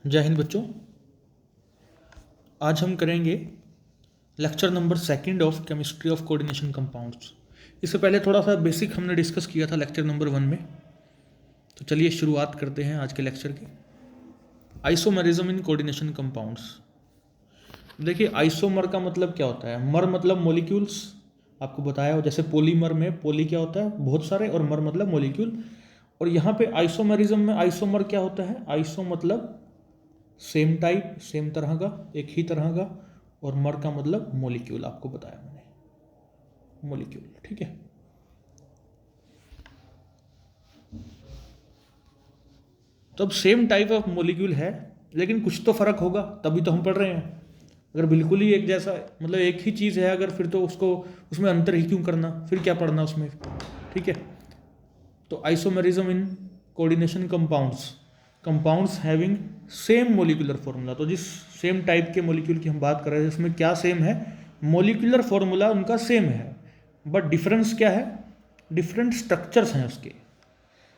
जय हिंद बच्चों। आज हम करेंगे lecture number 2 of chemistry of coordination compounds. इससे पहले थोड़ा सा बेसिक हमने डिस्कस किया था लेक्चर नंबर 1 में। तो चलिए शुरुआत करते हैं आज के लेक्चर की। Isomerism in coordination compounds. देखिए, आइसोमर का मतलब क्या होता है? मर मतलब मॉलिक्यूल्स, आपको बताया हो। जैसे पॉलीमर में पोली क्या होता है? बहुत सारे, और मर मतलब मॉलिक्यूल। और यहाँ पे आइसोमेरिज्म में आइसोमर क्या होता है? आइसो मतलब सेम टाइप, सेम तरह का, एक ही तरह का, और मर का मतलब मॉलिक्यूल, आपको बताया मैंने, मॉलिक्यूल। ठीक है। तो अब सेम टाइप ऑफ मॉलिक्यूल है, लेकिन कुछ तो फर्क होगा, तभी तो हम पढ़ रहे हैं। अगर बिल्कुल ही एक जैसा, मतलब एक ही चीज़ है अगर, फिर तो उसको उसमें अंतर ही क्यों करना, फिर क्या पढ़ना उसमें। ठीक है। तो isomerism in coordination compounds having same molecular formula. तो जिस सेम टाइप के मोलिक्यूल की हम बात कर रहे हैं, इसमें क्या सेम है? मोलिकुलर फॉर्मूला उनका सेम है, बट डिफरेंस क्या है? डिफरेंट स्ट्रक्चर्स हैं उसके।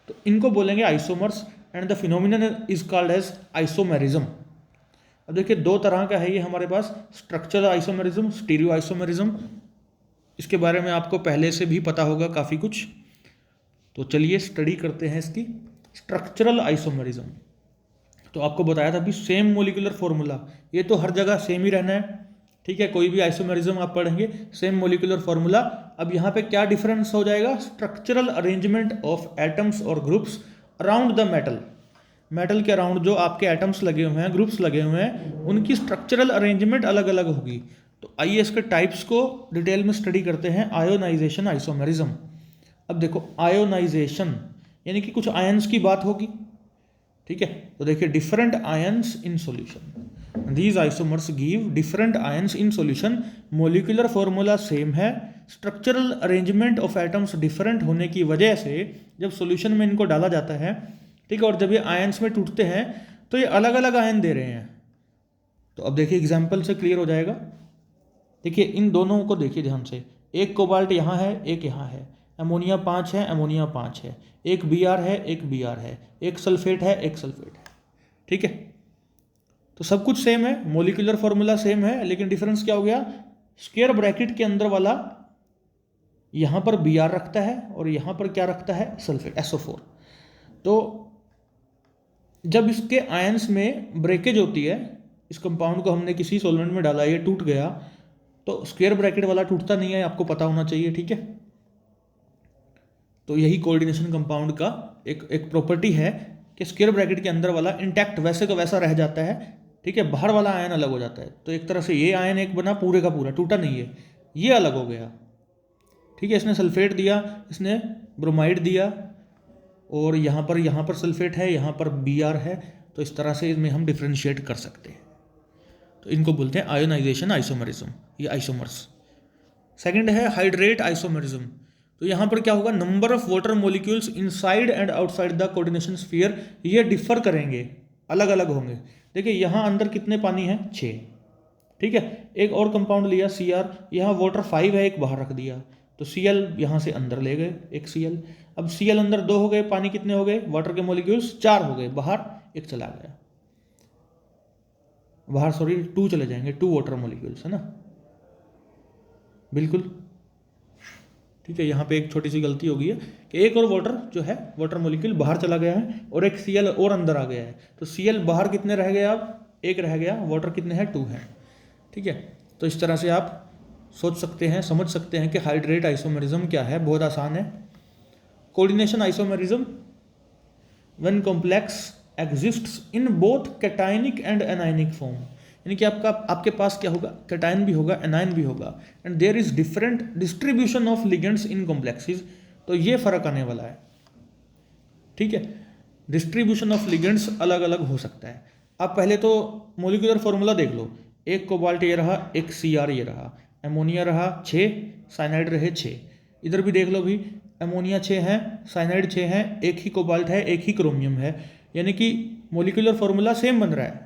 तो इनको बोलेंगे isomers, and the phenomenon is called as isomerism. अब देखिए, दो तरह का है ये हमारे पास, स्ट्रक्चरल आइसोमेरिज्म, स्टीरियो आइसोमेरिज्म। इसके बारे में आपको पहले से भी पता होगा काफ़ी कुछ। तो चलिए स्टडी करते हैं इसकी। स्ट्रक्चरल आइसोमेरिज्म, तो आपको बताया था भी सेम मोलिकुलर फॉर्मूला, ये तो हर जगह सेम ही रहना है। ठीक है, कोई भी आइसोमेरिज्म आप पढ़ेंगे, सेम मोलिकुलर फॉर्मूला। अब यहाँ पे क्या डिफरेंस हो जाएगा? स्ट्रक्चरल अरेंजमेंट ऑफ एटम्स और groups around the metal. Metal के अराउंड जो आपके एटम्स लगे हुए हैं, ग्रुप्स लगे हुए हैं, उनकी स्ट्रक्चरल अरेंजमेंट अलग अलग होगी। तो आइए इसके टाइप्स को डिटेल में स्टडी करते हैं। Ionization isomerism. अब देखो, आयोनाइजेशन यानी कि कुछ आयंस की बात होगी। ठीक है, तो देखिए, different ions in solution, these isomers give different ions in solution. Molecular formula same है, structural arrangement of atoms different होने की वजह से जब सॉल्यूशन में इनको डाला जाता है, ठीक है, और जब ये आयंस में टूटते हैं तो ये अलग अलग आयन दे रहे हैं। तो अब देखिए, एग्जाम्पल से क्लियर हो जाएगा। देखिए, इन दोनों को देखिए ध्यान से। एक कोबाल्ट यहाँ है, एक यहाँ है। अमोनिया 5 है, अमोनिया 5 है। एक Br है, एक Br है। एक सल्फेट है, एक सल्फेट है। ठीक है, तो सब कुछ सेम है, मोलिकुलर फॉर्मूला सेम है, लेकिन डिफरेंस क्या हो गया? स्क्वायर ब्रैकेट के अंदर वाला यहाँ पर Br रखता है, और यहाँ पर क्या रखता है? Sulphate, SO4। तो जब इसके आयंस में ब्रेकेज होती है, इस कंपाउंड को हमने किसी सॉल्वेंट में डाला, ये टूट गया, तो स्क्वायर ब्रैकेट वाला टूटता नहीं है, आपको पता होना चाहिए। ठीक है, तो यही कोऑर्डिनेशन कंपाउंड का एक प्रॉपर्टी है कि स्क्वायर ब्रैकेट के अंदर वाला इंटैक्ट वैसे का वैसा रह जाता है। ठीक है, बाहर वाला आयन अलग हो जाता है। तो एक तरह से ये आयन एक बना, पूरे का पूरा टूटा नहीं है, ये अलग हो गया। ठीक है, इसने सल्फेट दिया, इसने ब्रोमाइड दिया, और यहाँ पर सल्फेट है, यहाँ पर Br है। तो इस तरह से इसमें हम डिफ्रेंशिएट कर सकते हैं। तो इनको बोलते हैं आयोनाइजेशन आइसोमेरिज्म, ये आइसोमर्स। सेकंड है हाइड्रेट आइसोमेरिज्म। तो यहाँ पर क्या होगा? Number of water molecules inside and outside the coordination sphere, ये डिफर करेंगे, अलग अलग होंगे। देखिए, यहाँ अंदर कितने पानी है? 6। ठीक है, एक और कंपाउंड लिया Cr, यहाँ वाटर 5 है, एक बाहर रख दिया, तो Cl यहाँ से अंदर ले गए, एक Cl। अब Cl अंदर 2 हो गए, पानी कितने हो गए? वाटर के मॉलिक्यूल्स 4 हो गए, बाहर एक चला गया, बाहर 2 चले जाएंगे, 2 वाटर मॉलिक्यूल्स, है ना, बिल्कुल। ठीक है, यहाँ पे एक छोटी सी गलती हो गई है कि एक और वाटर मॉलिक्यूल बाहर चला गया है, और एक Cl और अंदर आ गया है। तो Cl बाहर कितने रह गए? अब 1 रह गया, वाटर कितने हैं? 2 हैं। ठीक है, तो इस तरह से आप सोच सकते हैं, समझ सकते हैं कि हाइड्रेट आइसोमेरिज्म क्या है। बहुत आसान है। Coordination isomerism when complex exists in both cationic and anionic form, यानी कि आपके पास क्या होगा? कैटायन भी होगा, एनायन भी होगा, and there is different distribution of ligands in complexes. तो ये फर्क आने वाला है। ठीक है, डिस्ट्रीब्यूशन ऑफ लिगेंड्स अलग अलग हो सकता है। अब पहले तो मोलिकुलर फॉर्मूला देख लो। एक कोबाल्ट ये रहा, एक Cr ये रहा, अमोनिया रहा 6, साइनाइड रहे 6। इधर भी देख लो भी, अमोनिया 6 है, साइनाइड 6 है, एक ही कोबाल्ट है, एक ही क्रोमियम है, यानी कि मोलिकुलर फॉर्मूला सेम बन रहा है।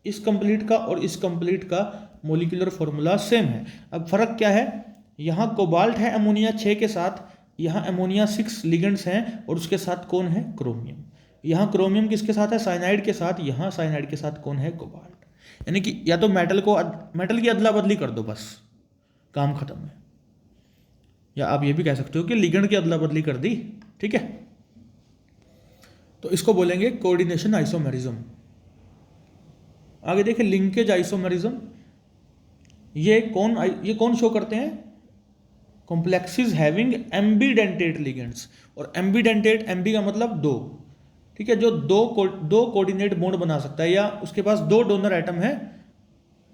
इस कंप्लीट का और इस कंप्लीट का मोलिकुलर फॉर्मूला सेम है। अब फर्क क्या है? यहाँ कोबाल्ट है अमोनिया 6 के साथ, यहाँ अमोनिया 6 लिगेंड्स हैं, और उसके साथ कौन है? क्रोमियम। यहाँ क्रोमियम किसके साथ है, साइनाइड के साथ, यहाँ साइनाइड के साथ कौन है, कोबाल्ट। यानी कि या तो मेटल की अदला बदली कर दो, बस काम खत्म है। या आप ये भी कह सकते हो कि लिगेंड की अदला बदली कर दी, ठीक है। तो इसको बोलेंगे कोऑर्डिनेशन आइसोमेरिज्म। आगे देखिए लिंकेज आइसोमेरिज्म। ये कौन शो करते हैं, कॉम्प्लेक्सेस हैविंग एम्बीडेंटेट लिगेंड्स। और एम्बीडेंटेट, एम्बी का मतलब दो, ठीक है, जो दो कोऑर्डिनेट बॉन्ड बना सकता है, या उसके पास दो डोनर एटम है।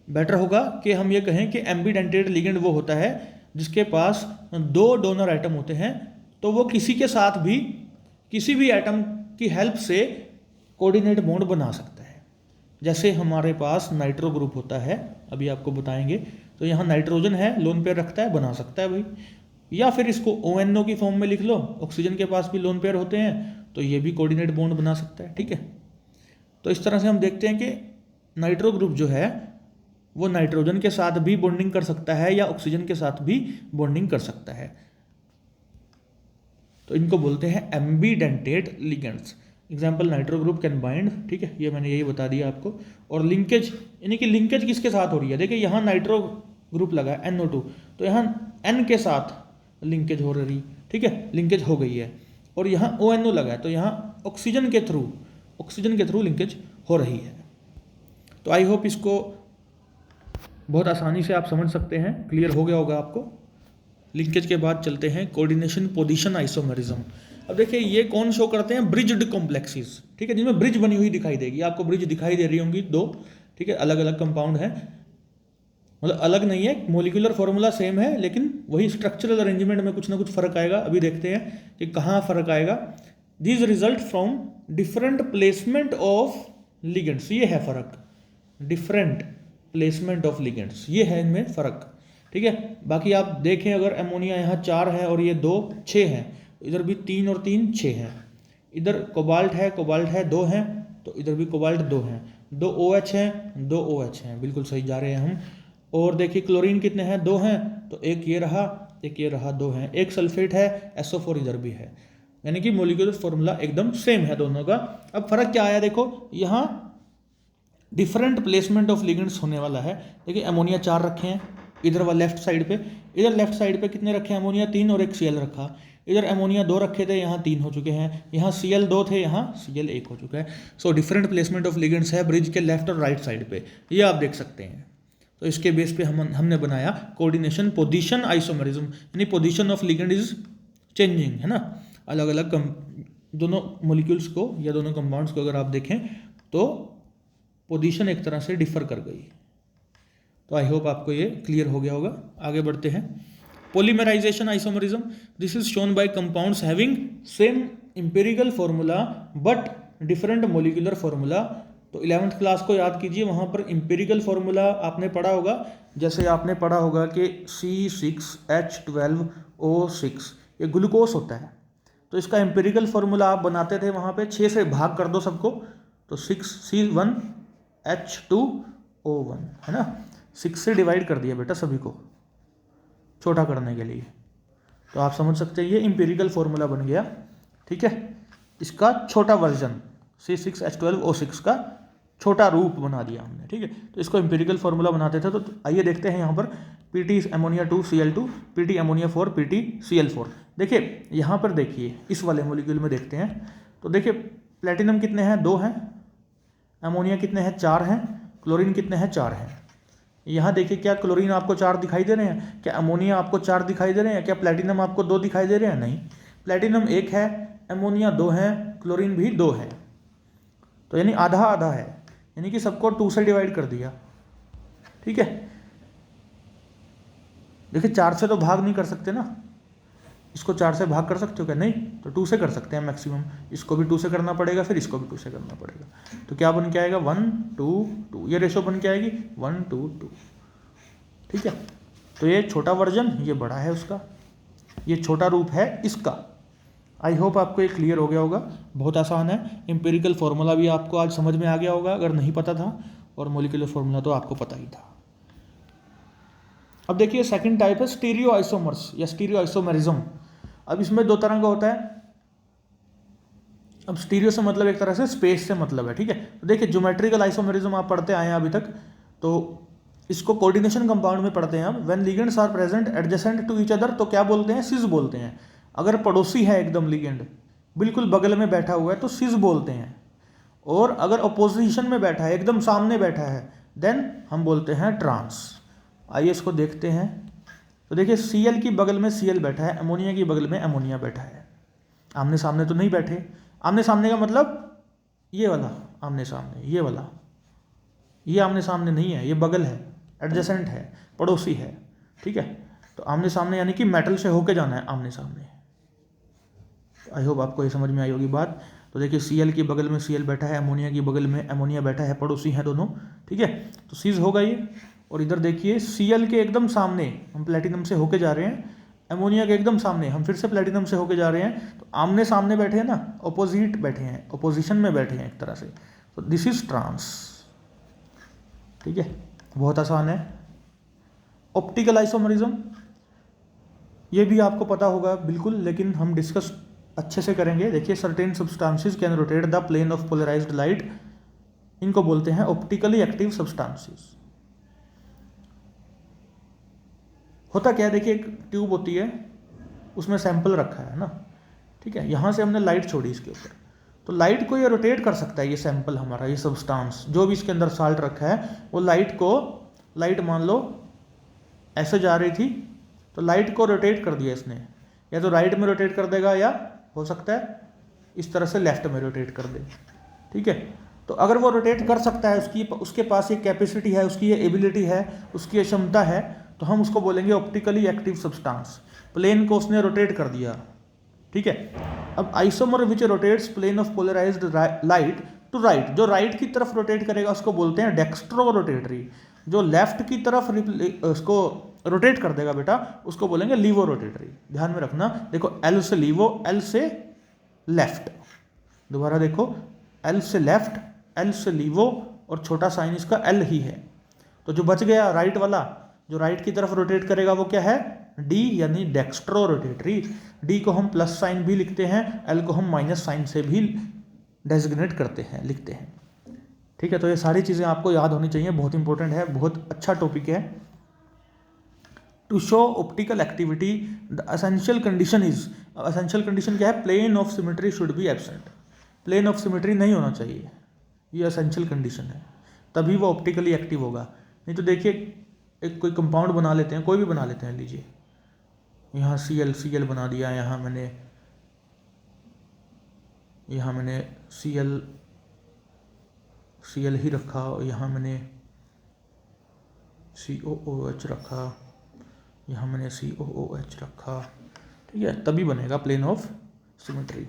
बेटर होगा कि हम ये कहें कि एम्बीडेंटेट लिगेंड वो होता है जिसके पास दो डोनर एटम होते हैं, तो वो किसी के साथ भी किसी भी एटम की हेल्प से कोऑर्डिनेट बॉन्ड बना सकता है। जैसे हमारे पास नाइट्रो ग्रुप होता है, अभी आपको बताएंगे, तो यहाँ नाइट्रोजन है, लोन पेयर रखता है, बना सकता है भाई। या फिर इसको ONO की फॉर्म में लिख लो, ऑक्सीजन के पास भी लोन पेयर होते हैं, तो ये भी कोऑर्डिनेट बॉन्ड बना सकता है, ठीक है। तो इस तरह से हम देखते हैं कि नाइट्रो ग्रुप जो है वो नाइट्रोजन के साथ भी बॉन्डिंग कर सकता है या ऑक्सीजन के साथ भी बॉन्डिंग कर सकता है। तो इनको बोलते हैं ambidentate ligands. Example nitro group can bind, ठीक है, ये मैंने यही बता दिया आपको। और लिंकेज, यानी कि लिंकेज किसके साथ हो रही है, देखिए यहाँ नाइट्रो ग्रुप लगा है NO2, तो यहाँ N के साथ लिंकेज हो रही, ठीक है, लिंकेज हो गई है। और यहाँ ONO लगा है, तो यहाँ ऑक्सीजन के थ्रू लिंकेज हो रही है। तो आई होप इसको बहुत आसानी से आप समझ सकते हैं, क्लियर हो गया होगा आपको। लिंकेज के बाद चलते हैं कोऑर्डिनेशन पोजीशन आइसोमेरिज्म। अब देखिए ये कौन शो करते हैं, ब्रिज्ड कॉम्प्लेक्सेस, ठीक है, जिनमें ब्रिज बनी हुई दिखाई देगी आपको, ब्रिज दिखाई दे रही होंगी दो, ठीक है, अलग अलग कंपाउंड है, मतलब अलग नहीं है, मोलिकुलर फॉर्मूला सेम है, लेकिन वही स्ट्रक्चरल अरेंजमेंट में कुछ ना कुछ फर्क आएगा। अभी देखते हैं कि कहाँ फर्क आएगा। These result from different placement of ligands, ये है फर्क, डिफरेंट प्लेसमेंट ऑफ लिगेंड्स, ये है इनमें फर्क, ठीक है। बाकी आप देखें अगर अमोनिया यहाँ 4 है और ये 2 6 है, इधर भी 3 और 3 6 है, इधर कोबाल्ट है 2 हैं, तो इधर भी कोबाल्ट 2 हैं, 2 OH हैं 2 OH हैं, बिल्कुल सही जा रहे हैं हम। और देखिए क्लोरीन कितने हैं, 2 हैं, तो एक ये रहा 2 हैं, एक सल्फेट है, SO4 इधर भी है, यानी कि मोलिकुलर फॉर्मूला एकदम सेम है दोनों का। अब फर्क क्या आया, देखो यहाँ डिफरेंट प्लेसमेंट ऑफ लिगेंड्स होने वाला है। देखिए अमोनिया 4 रखे हैं इधर वाला लेफ्ट साइड पे, इधर लेफ्ट साइड पे कितने रखे हैं, अमोनिया 3 और एक Cl रखा, इधर अमोनिया 2 रखे थे, यहाँ 3 हो चुके हैं, यहाँ Cl 2 थे, यहाँ Cl 1 हो चुका है। So different placement of ligands है ब्रिज के लेफ्ट और राइट साइड पे, ये आप देख सकते हैं। तो इसके बेस पे हमने बनाया कोऑर्डिनेशन पोजीशन आइसोमेरिज्म, यानी position of ligand is changing, है ना। अलग अलग दोनों मॉलिक्यूल्स को या दोनों कंपाउंड्स को अगर आप देखें तो पोजीशन एक तरह से डिफर कर गई। तो आई होप आपको ये क्लियर हो गया होगा। आगे बढ़ते हैं, polymerization isomerism, this is shown by compounds having same empirical formula but different molecular formula. तो 11th क्लास को याद कीजिए, वहाँ पर एम्पिरिकल फॉर्मूला आपने पढ़ा होगा, जैसे आपने पढ़ा होगा कि C6H12O6 ये ग्लूकोज होता है, तो इसका एम्पिरिकल फॉर्मूला आप बनाते थे वहाँ पे, 6 से भाग कर दो सबको, तो 6C1H2O1, है ना, 6 से डिवाइड कर दिया बेटा सभी को छोटा करने के लिए। तो आप समझ सकते हैं ये एम्पिरिकल फॉर्मूला बन गया, ठीक है। इसका छोटा वर्जन C6H12O6 का छोटा रूप बना दिया हमने, ठीक है। तो इसको एम्पिरिकल फॉर्मूला बनाते थे। तो आइए देखते हैं यहाँ पर PT ammonia 2Cl2, PT ammonia 4, PT Cl4। देखिए यहाँ पर देखिए इस वाले मॉलिक्यूल में देखते हैं, तो देखिए प्लेटिनम कितने हैं, 2 हैं, अमोनिया कितने हैं, 4 हैं, क्लोरीन कितने हैं, 4 हैं। यहाँ देखिए क्या क्लोरीन आपको 4 दिखाई दे रहे हैं, क्या अमोनिया आपको 4 दिखाई दे रहे हैं, क्या प्लेटिनम आपको 2 दिखाई दे रहे हैं, नहीं, प्लेटिनम 1 है, अमोनिया 2 है, क्लोरीन भी 2 है, तो यानी आधा आधा है, यानी कि सबको 2 से डिवाइड कर दिया, ठीक है। देखिए 4 से तो भाग नहीं कर सकते ना, इसको 4 से भाग कर सकते हो क्या, नहीं, तो 2 से कर सकते हैं मैक्सिमम, इसको भी 2 से करना पड़ेगा, फिर इसको भी 2 से करना पड़ेगा, तो क्या बन के आएगा 1 2 2, ये रेशो बन के आएगी 1 2 2, ठीक है। तो ये छोटा वर्जन, ये बड़ा है उसका, ये छोटा रूप है इसका। आई होप आपको ये क्लियर हो गया होगा, बहुत आसान है। एम्पिरिकल फॉर्मूला भी आपको आज समझ में आ गया होगा अगर नहीं पता था, और मोलिकुलर फॉर्मूला तो आपको पता ही था। अब देखिए सेकंड टाइप है स्टीरियो आइसोमर्स या स्टीरियो आइसोमेरिज्म। अब इसमें 2 तरह का होता है, अब स्टीरियो से मतलब एक तरह से स्पेस से मतलब है, ठीक है। तो देखिए ज्योमेट्रिकल आइसोमेरिज्म आप पढ़ते आए हैं अभी तक, तो इसको कोऑर्डिनेशन कंपाउंड में पढ़ते हैं हम। When ligands are present adjacent to each other, तो क्या बोलते हैं, सिस बोलते हैं। अगर पड़ोसी है एकदम लिगेंड, बिल्कुल बगल में बैठा हुआ है, तो सिस बोलते हैं। और अगर अपोजिशन में बैठा है, एकदम सामने बैठा है, देन हम बोलते हैं ट्रांस। आइए इसको देखते हैं। तो देखिए Cl की बगल में Cl बैठा है, अमोनिया की बगल में अमोनिया बैठा है। आमने सामने तो नहीं बैठे। आमने सामने का मतलब ये वाला आमने सामने, ये वाला, ये आमने सामने नहीं है, ये बगल है, एडजेसेंट है, पड़ोसी है, ठीक है। तो आमने सामने यानी कि मेटल से होके जाना है आमने सामने। आई होप आपको ये समझ में आई होगी बात। तो देखिए Cl की बगल में Cl बैठा है, अमोनिया की बगल में अमोनिया बैठा है, पड़ोसी हैं दोनों, ठीक है। तो सीज होगा ये। और इधर देखिए Cl के एकदम सामने हम प्लेटिनम से होके जा रहे हैं, अमोनिया के एकदम सामने हम फिर से प्लेटिनम से होके जा रहे हैं। तो आमने सामने बैठे हैं ना, अपोजिट बैठे हैं, अपोजिशन में बैठे हैं एक तरह से। तो दिस इज ट्रांस, ठीक है, बहुत आसान है। ऑप्टिकल आइसोमरिज्म, ये भी आपको पता होगा बिल्कुल, लेकिन हम डिस्कस अच्छे से करेंगे। देखिए certain substances can rotate the plane of polarized light, इनको बोलते हैं ऑप्टिकली एक्टिव सब्सटेंसेस। होता क्या है, देखिए एक ट्यूब होती है, उसमें सैंपल रखा है ना, ठीक है। यहाँ से हमने लाइट छोड़ी इसके ऊपर, तो लाइट को ये रोटेट कर सकता है, ये सैंपल हमारा, ये सब्सटेंस जो भी इसके अंदर साल्ट रखा है, वो लाइट मान लो ऐसे जा रही थी, तो लाइट को रोटेट कर दिया इसने, या तो राइट में रोटेट कर देगा, या हो सकता है इस तरह से लेफ्ट में रोटेट कर दे, ठीक है। तो अगर वो रोटेट कर सकता है, उसके पास ये कैपेसिटी है, उसकी ये एबिलिटी है, उसकी ये क्षमता है, तो हम उसको बोलेंगे ऑप्टिकली एक्टिव सब्सटेंस। प्लेन को उसने रोटेट कर दिया, ठीक है। अब isomer which rotates plane of polarized light to right, जो राइट की तरफ रोटेट करेगा उसको बोलते हैं डेक्स्ट्रो रोटेटरी। जो लेफ्ट की तरफ उसको रोटेट कर देगा बेटा, उसको बोलेंगे लीवो रोटेटरी। ध्यान में रखना, देखो एल से लीवो, एल से लेफ्ट, दोबारा देखो, एल से लेफ्ट, एल से लीवो, और छोटा साइन इसका एल ही है। तो जो बच गया राइट वाला, जो राइट की तरफ रोटेट करेगा, वो क्या है, डी, यानी डेक्स्ट्रो रोटेटरी। डी को हम प्लस साइन भी लिखते हैं, एल को हम माइनस साइन से भी डेजिग्नेट करते हैं, लिखते हैं, ठीक है। तो ये सारी चीज़ें आपको याद होनी चाहिए, बहुत इंपॉर्टेंट है, बहुत अच्छा टॉपिक है। To show optical activity the essential condition is, essential condition क्या है, plane of symmetry should be absent. Plane of symmetry नहीं होना चाहिए, ये एसेंशियल कंडीशन है, तभी वो ऑप्टिकली एक्टिव होगा। नहीं तो देखिए एक कोई कंपाउंड बना लेते हैं, कोई भी बना लेते हैं, लीजिए यहाँ Cl बना दिया, यहाँ मैंने Cl ही रखा, और यहाँ मैंने COOH रखा, यहाँ मैंने COOH रखा, ठीक है, तभी बनेगा प्लेन ऑफ सिमेट्री।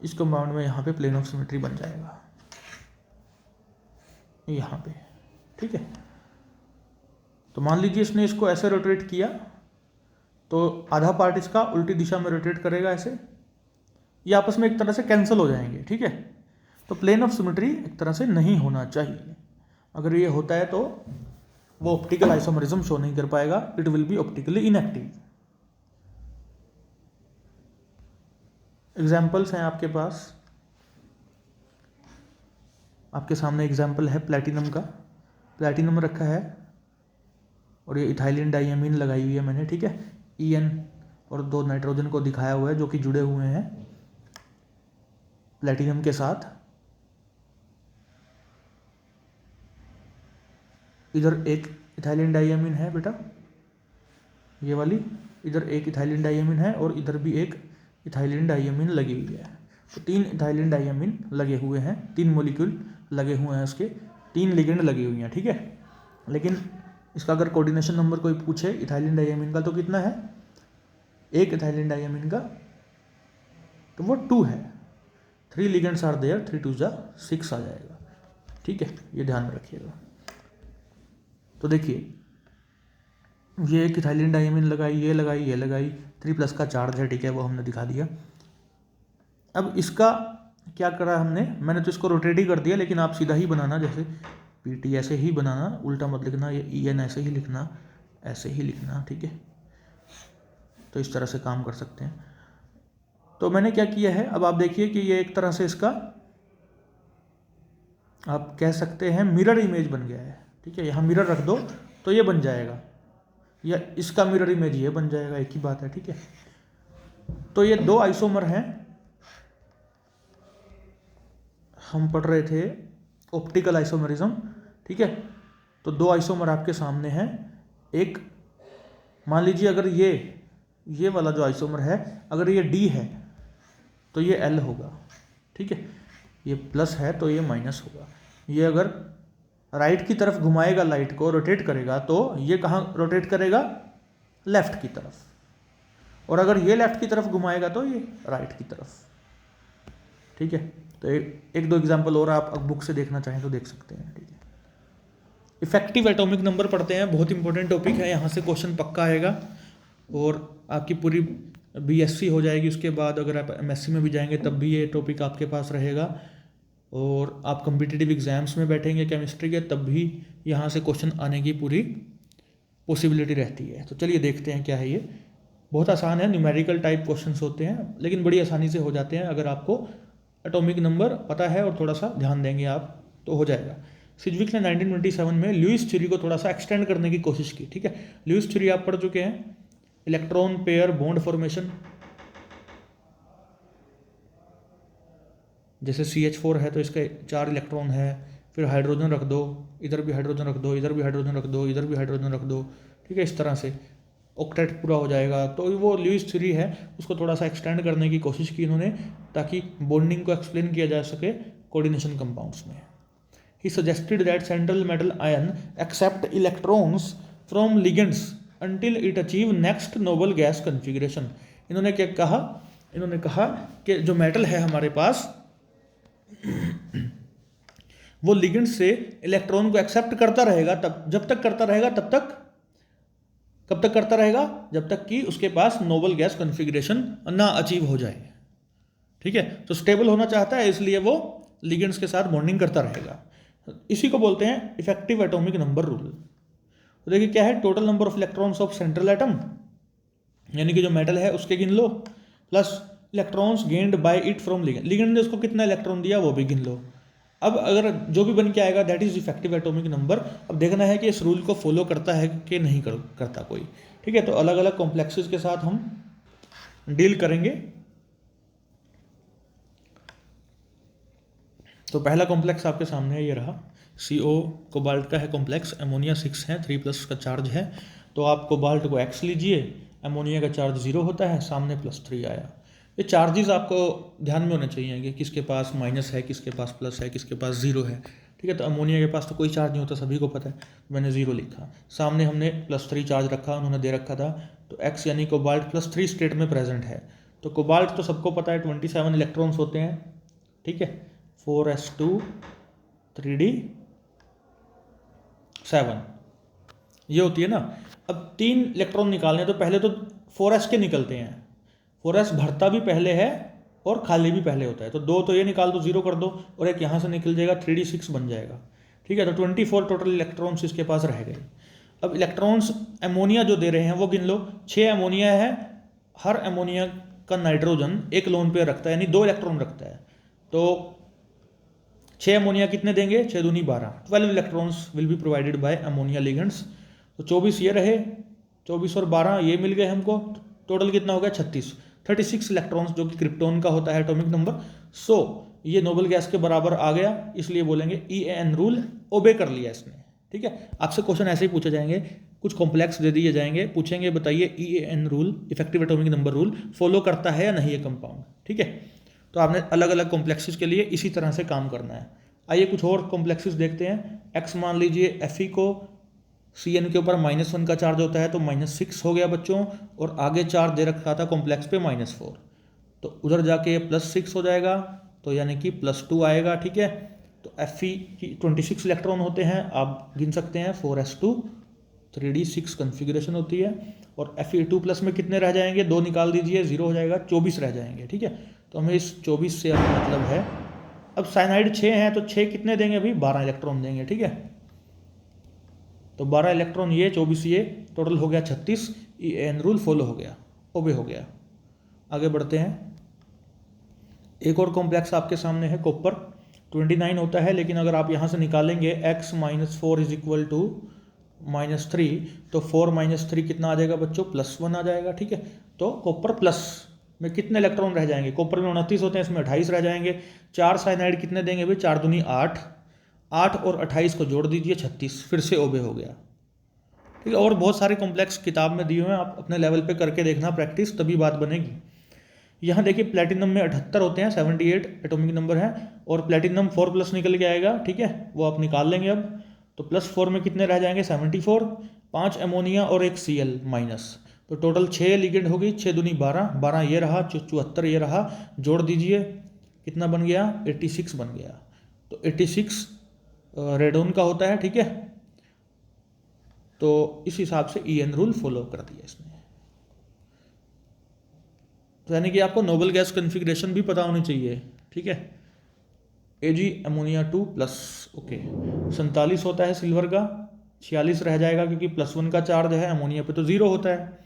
इस कंपाउंड में यहाँ पे प्लेन ऑफ सिमेट्री बन जाएगा, यहाँ पे, ठीक है। तो मान लीजिए इसने इसको ऐसे रोटेट किया, तो आधा पार्ट इसका उल्टी दिशा में रोटेट करेगा ऐसे, ये आपस में एक तरह से कैंसिल हो जाएंगे, ठीक है। तो प्लेन ऑफ सिमेट्री एक तरह से नहीं होना चाहिए। अगर ये होता है तो वो ऑप्टिकल आइसोमरिज्म शो नहीं कर पाएगा, it will be optically inactive. Examples हैं आपके पास, आपके सामने एग्जाम्पल है प्लैटिनम का। प्लैटिनम रखा है और ये इथाइलिन डाइअमीन लगाई हुई है मैंने, ठीक है। En और 2 नाइट्रोजन को दिखाया हुआ है जो कि जुड़े हुए हैं प्लैटिनम के साथ। इधर एक इथाइलिन डाइअमीन है बेटा, ये वाली, इधर एक इथाइलिन डाइअमीन है, और इधर भी एक इथाइलिन डाइअमीन लगी हुई है। तो 3 इथाइलिन डाइअमीन लगे हुए हैं, 3 मॉलिक्यूल लगे हुए हैं, उसके 3 लिगेंड लगी हुई हैं, ठीक है। लेकिन इसका अगर कोऑर्डिनेशन नंबर कोई पूछे इथाइलिन डाइअमीन का, तो कितना है, एक इथाइलिन डाइअमीन का, तो वो 2 है। 3 लिगेंड्स आर देयर, 3 2 6 आ जाएगा, ठीक है, ये ध्यान में रखिएगा। तो देखिए ये एक इथाइलिन डाइअमीन लगाई, ये लगाई, ये लगाई, 3+ का चार्ज है, ठीक है, वो हमने दिखा दिया। अब इसका क्या करा हमने, मैंने तो इसको रोटेट ही कर दिया, लेकिन आप सीधा ही बनाना, जैसे PT ऐसे ही बनाना, उल्टा मत लिखना, ये En ऐसे ही लिखना, ऐसे ही लिखना, ठीक है। तो इस तरह से काम कर सकते हैं। तो मैंने क्या किया है, अब आप देखिए कि ये एक तरह से इसका आप कह सकते हैं मिरर इमेज बन गया है। ठीक है, यहाँ मिरर रख दो तो ये बन जाएगा, या इसका मिरर इमेज ये बन जाएगा, एक ही बात है। ठीक है, तो ये दो आइसोमर हैं, हम पढ़ रहे थे ऑप्टिकल आइसोमरिज्म। ठीक है, तो दो आइसोमर आपके सामने हैं। एक मान लीजिए अगर ये वाला जो आइसोमर है, अगर ये D है तो ये L होगा। ठीक है, ये प्लस है तो ये माइनस होगा। ये अगर राइट की तरफ घुमाएगा, लाइट को रोटेट करेगा, तो ये कहाँ रोटेट करेगा, लेफ्ट की तरफ, और अगर ये लेफ्ट की तरफ घुमाएगा तो ये राइट की तरफ। ठीक है, तो एक दो एग्जाम्पल और आप बुक से देखना चाहें तो देख सकते हैं। ठीक है, इफेक्टिव एटॉमिक नंबर पढ़ते हैं, बहुत इंपॉर्टेंट टॉपिक है, यहाँ से क्वेश्चन पक्का आएगा और आपकी पूरी BSc हो जाएगी। उसके बाद अगर आप MSc में भी जाएंगे तब भी ये टॉपिक आपके पास रहेगा, और आप कॉम्पिटिटिव एग्जाम्स में बैठेंगे केमिस्ट्री के तब भी यहाँ से क्वेश्चन आने की पूरी पॉसिबिलिटी रहती है। तो चलिए देखते हैं क्या है ये। बहुत आसान है, न्यूमेरिकल टाइप क्वेश्चंस होते हैं, लेकिन बड़ी आसानी से हो जाते हैं अगर आपको एटॉमिक नंबर पता है और थोड़ा सा ध्यान देंगे आप तो हो जाएगा। सिजविक ने 1927 में लुईस थ्योरी को थोड़ा सा एक्सटेंड करने की कोशिश की। ठीक है, लुईस थ्योरी आप पढ़ चुके हैं, इलेक्ट्रॉन पेयर बॉन्ड फॉर्मेशन। जैसे CH4 है तो इसके 4 इलेक्ट्रॉन है, फिर हाइड्रोजन रख दो, इधर भी हाइड्रोजन रख दो, इधर भी हाइड्रोजन रख दो, इधर भी हाइड्रोजन रख दो। ठीक है, इस तरह से ऑक्टेट पूरा हो जाएगा। तो वो लुईस थ्योरी है, उसको थोड़ा सा एक्सटेंड करने की कोशिश की इन्होंने, ताकि बॉन्डिंग को एक्सप्लेन किया जा सके कोऑर्डिनेशन कंपाउंड्स में। He suggested that central metal ion accept electrons from ligands until it achieve next noble gas configuration। इन्होंने क्या कहा, इन्होंने कहा कि जो मेटल है हमारे पास वो लिगेंड से इलेक्ट्रॉन को एक्सेप्ट करता रहेगा, तब जब तक करता रहेगा तब तक, कब तक करता रहेगा, जब तक कि उसके पास नोबल गैस कॉन्फ़िगरेशन ना अचीव हो जाए। ठीक है, तो स्टेबल होना चाहता है इसलिए वो लिगेंड्स के साथ बॉन्डिंग करता रहेगा। इसी को बोलते हैं इफेक्टिव एटॉमिक नंबर रूल। तो देखिए क्या है, total number of electrons of central atom, यानी कि जो मेटल है उसके गिन लो, plus electrons gained by it from ligand, ligand ने उसको कितना इलेक्ट्रॉन दिया वो भी गिन लो। अब अगर जो भी बन के आएगा that is effective atomic number. अब देखना है कि इस रूल को फॉलो करता है कि नहीं करता कोई। ठीक है, तो अलग अलग कॉम्प्लेक्सेस के साथ हम डील करेंगे। तो पहला कॉम्प्लेक्स आपके सामने है, ये रहा, CO कोबाल्ट का है कॉम्प्लेक्स, अमोनिया 6 है, 3+ का चार्ज है। तो आप कोबाल्ट को X लीजिए, अमोनिया का चार्ज 0 होता है, सामने +3 आया। ये चार्जेस आपको ध्यान में होने चाहिए कि किसके पास माइनस है, किसके पास प्लस है, किसके पास 0 है। ठीक है, तो अमोनिया के पास तो कोई चार्ज नहीं होता, सभी को पता है, मैंने 0 लिखा। सामने हमने +3 चार्ज रखा, उन्होंने दे रखा था, तो X यानी कोबाल्ट +3 स्टेट में प्रेजेंट है। तो कोबाल्ट तो सबको पता है 27 इलेक्ट्रॉन्स होते हैं। ठीक है, 4s2 3d7 ये होती है ना। अब 3 इलेक्ट्रॉन निकालने हैं, तो पहले तो 4s के निकलते हैं, 4s भरता भी पहले है और खाली भी पहले होता है। तो 2 तो ये निकाल दो, 0 कर दो, और एक यहाँ से निकल जाएगा, 3d6 बन जाएगा। ठीक है, तो 24 टोटल इलेक्ट्रॉन्स इसके पास रह गए। अब इलेक्ट्रॉन्स अमोनिया जो दे रहे हैं वो गिन लो, 6 अमोनिया है, हर अमोनिया का नाइट्रोजन एक लोन पेयर रखता है, यानी 2 इलेक्ट्रॉन रखता है। तो 6 अमोनिया कितने देंगे, 6 दूनी 12, 12 electrons will be provided by ammonia ligands. तो 24 ये रहे, 24 और 12 ये मिल गए हमको, टोटल कितना हो गया 36 इलेक्ट्रॉन्स, जो कि क्रिप्टॉन का होता है एटॉमिक नंबर। सो ये नोबल गैस के बराबर आ गया, इसलिए बोलेंगे EAN रूल ओबे कर लिया इसने। ठीक है, आपसे क्वेश्चन ऐसे ही पूछे जाएंगे, कुछ कॉम्प्लेक्स दे दिए जाएंगे, पूछेंगे बताइए EAN rule, effective atomic number rule follow करता है या नहीं ये कंपाउंड। ठीक है, तो आपने अलग अलग कॉम्प्लेक्सेस के लिए इसी तरह से काम करना है। आइए कुछ और कॉम्प्लेक्सेस देखते हैं। X मान लीजिए Fe को Cn के ऊपर -1 का चार्ज होता है, तो -6 हो गया बच्चों, और आगे चार्ज दे रखा था कॉम्प्लेक्स पे -4, तो उधर जाके +6 हो जाएगा, तो यानी कि +2 आएगा। ठीक है, तो Fe की 26 इलेक्ट्रॉन होते हैं, आप गिन सकते हैं, 4s2 3d6 कन्फिग्रेशन होती है। और Fe2+ में कितने रह जाएंगे, 2 निकाल दीजिए, 0 हो जाएगा, 24 रह जाएंगे। ठीक है, तो हमें इस 24 से अब मतलब है, अब साइनाइड 6 हैं, तो 6 कितने देंगे अभी, 12 इलेक्ट्रॉन देंगे। ठीक है, तो 12 इलेक्ट्रॉन ये, 24 ये, टोटल हो गया 36। EAN रूल फॉलो हो गया, ओबे हो गया। आगे बढ़ते हैं। एक और कॉम्प्लेक्स आपके सामने है कॉपर, 29 होता है, लेकिन अगर आप यहाँ से निकालेंगे x minus 4 is equal to -3, तो 4 माइनस 3 कितना आ जाएगा बच्चों, +1 आ जाएगा। ठीक है, तो कॉपर प्लस में कितने इलेक्ट्रॉन रह जाएंगे, कॉपर में 29 होते हैं, इसमें 28 रह जाएंगे। 4 साइनाइड कितने देंगे भाई, 4 दूनी 8, 8 और 28 को जोड़ दीजिए 36, फिर से ओबे हो गया। ठीक है, और बहुत सारे कॉम्प्लेक्स किताब में दिए हुए हैं, आप अपने लेवल पे करके देखना प्रैक्टिस, तभी बात बनेगी। यहाँ देखिए प्लेटिनम में 78 होते हैं, 78 एटॉमिक नंबर है, और प्लेटिनम 4+ निकल के आएगा। ठीक है, वो आप निकाल लेंगे अब, तो +4 में कितने रह जाएंगे, 74, 5 अमोनिया और 1 Cl माइनस, तो टोटल 6 लिगेंड होगी, 6 दूनी 12, 12 ये रहा, 74 ये रहा, जोड़ दीजिए कितना बन गया, 86 बन गया। तो 86 रेडोन का होता है। ठीक है, तो इस हिसाब से EN रूल फॉलो कर दिया इसने। तो यानी कि आपको नोबल गैस कन्फिग्रेशन भी पता होनी चाहिए। ठीक है, Ag अमोनिया 2+, ओके, 47 होता है सिल्वर का, 46 रह जाएगा क्योंकि +1 का चार्ज है, अमोनिया पे तो 0 होता है,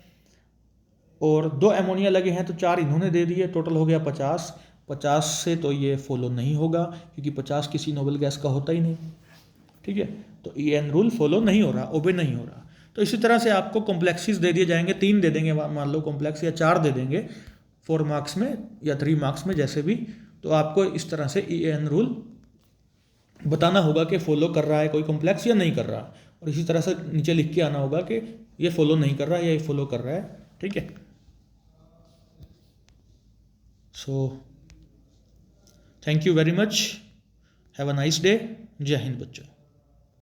और 2 अमोनिया लगे हैं तो 4 इन्होंने दे दिए, टोटल हो गया 50। 50 से तो ये फॉलो नहीं होगा क्योंकि 50 किसी नोबल गैस का होता ही नहीं। ठीक है, तो EN रूल फॉलो नहीं हो रहा, ओबे नहीं हो रहा। तो इसी तरह से आपको कॉम्प्लेक्सेस दे दिए जाएंगे, 3 दे देंगे मान लो कॉम्प्लेक्स, या 4 दे देंगे 4 मार्क्स में या 3 मार्क्स में, जैसे भी। तो आपको इस तरह से EN रूल बताना होगा कि फॉलो कर रहा है कोई कॉम्प्लेक्स या नहीं कर रहा, और इसी तरह से नीचे लिख के आना होगा कि ये फॉलो नहीं कर रहा है या ये फॉलो कर रहा है। ठीक है, so thank you very much, have a nice day, जय हिंद बच्चों।